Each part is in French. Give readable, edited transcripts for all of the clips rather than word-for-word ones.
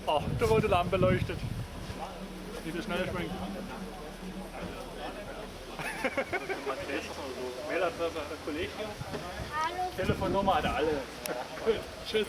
Oh, da wo die Lampe leuchtet. Wie viel schneller springt. Wer hat das? Der Kollege hier? Hallo. Telefonnummer hat er alle. Gut, tschüss.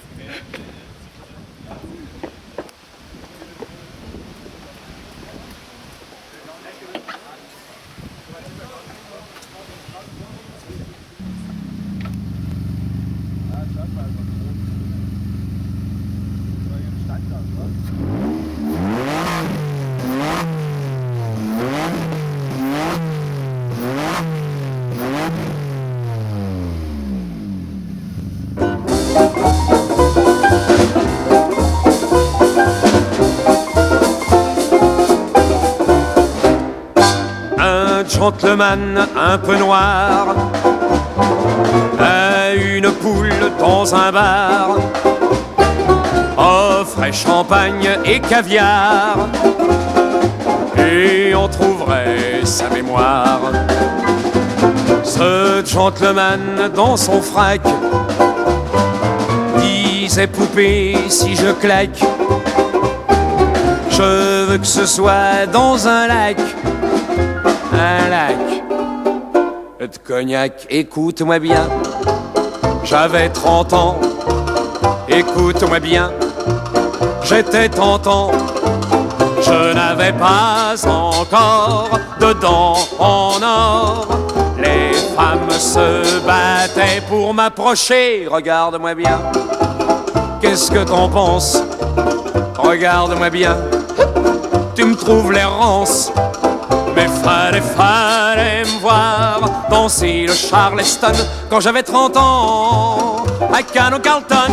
Gentleman un peu noir a une poule dans un bar, offrait champagne et caviar, et on trouverait sa mémoire. Ce gentleman dans son frac disait: poupée, si je claque, je veux que ce soit dans un lac de cognac. Écoute-moi bien, j'avais 30 ans. Écoute-moi bien, j'étais tentant. Je n'avais pas encore de dents en or. Les femmes se battaient pour m'approcher. Regarde-moi bien, qu'est-ce que t'en penses? Regarde-moi bien, tu me trouves l'errance. Mais fallait me voir danser le Charleston quand j'avais 30 ans à Cannes-au-Carlton.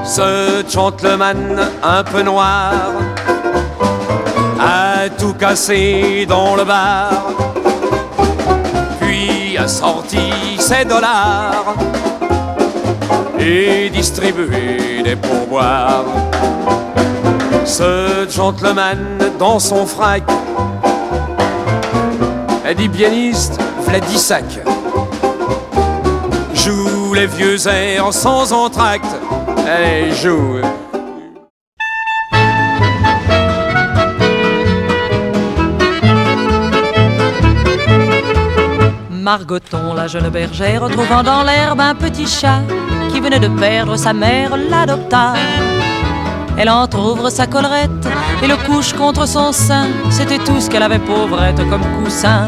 Ce gentleman un peu noir a tout cassé dans le bar, puis a sorti ses dollars et distribué des pourboires. Ce gentleman dans son frac a dit: pianiste, Vladisac, joue les vieux airs sans entracte. Allez, joue. Margoton, la jeune bergère, trouvant dans l'herbe un petit chat qui venait de perdre sa mère, l'adopta. Elle entr'ouvre sa collerette et le couche contre son sein. C'était tout ce qu'elle avait, pauvrette, comme coussin.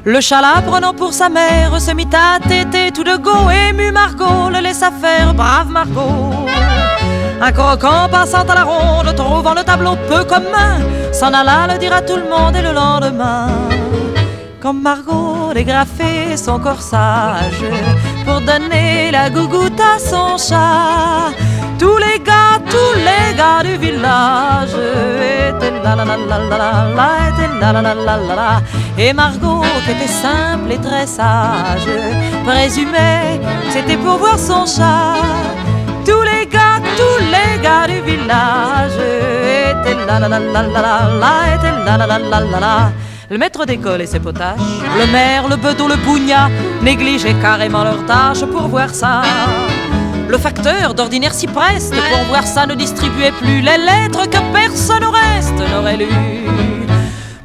Le chat, la prenant pour sa mère, se mit à téter tout de go. Ému, Margot le laissa faire, brave Margot. Un croquant passant à la ronde, trouvant le tableau peu commun, s'en alla le dire à tout le monde. Et le lendemain, comme Margot dégrafait son corsage pour donner la gougoute à son chat, tous les gars du village étaient la la la la la la, étaient la la la la la la. Et Margot, qui était simple et très sage, présumait que c'était pour voir son chat. Tous les gars du village étaient la la la la la la, étaient la la la la la la. Le maître d'école et ses potaches, le maire, le bedeau, le bougna, négligeaient carrément leur tâche pour voir ça. Le facteur, d'ordinaire si preste, pour voir ça ne distribuait plus les lettres que personne au reste n'aurait lues.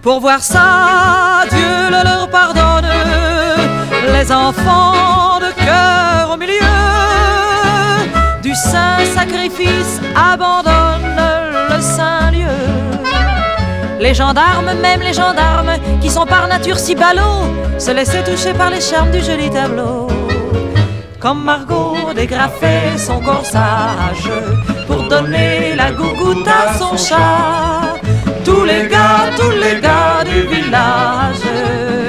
Pour voir ça, Dieu le leur pardonne, les enfants de cœur au milieu du saint sacrifice abandonnent le saint lieu. Les gendarmes, même les gendarmes, qui sont par nature si ballots, se laissaient toucher par les charmes du joli tableau. Comme Margot dégrafait son corsage pour donner la gougoute à son chat, tous les gars du village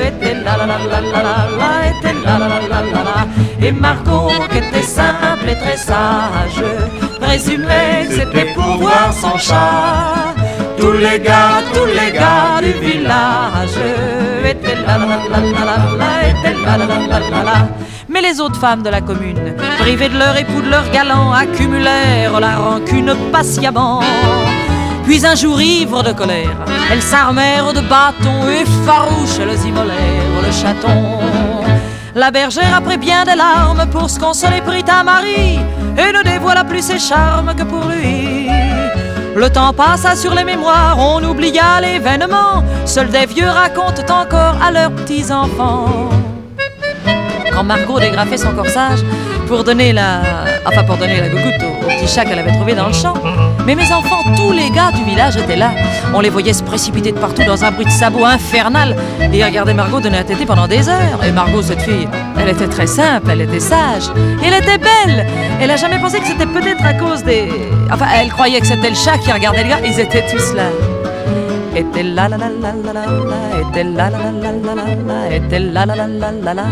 étaient la la la la la la, étaient la la la la la la. Et Margot, qui était simple et très sage, présumait que c'était pour voir son chat. Tous les gars du village étaient la la la la la la, étaient la la la la la la. Mais les autres femmes de la commune, privées de leur époux, de leur galant, accumulèrent la rancune patiemment. Puis un jour, ivres de colère, elles s'armèrent de bâtons et farouches, elles immolèrent le chaton. La bergère, après bien des larmes, pour se consoler, prit un mari, et ne dévoila plus ses charmes que pour lui. Le temps passa sur les mémoires, on oublia l'événement. Seuls des vieux racontent encore à leurs petits-enfants. Quand Margot dégrafait son corsage pour donner la gougoute au petit chat qu'elle avait trouvé dans le champ. Mais mes enfants, tous les gars du village étaient là. On les voyait se précipiter de partout dans un bruit de sabots infernal. Et ils regardaient Margot donner un tété pendant des heures. Et Margot, cette fille, elle était très simple, elle était sage. Et elle était belle. Elle a jamais pensé que c'était peut-être à cause des... Enfin, elle croyait que c'était le chat qui regardait les gars. Ils étaient tous là. Était là la la la la la la, était là la la la la la la, était là la la la la la.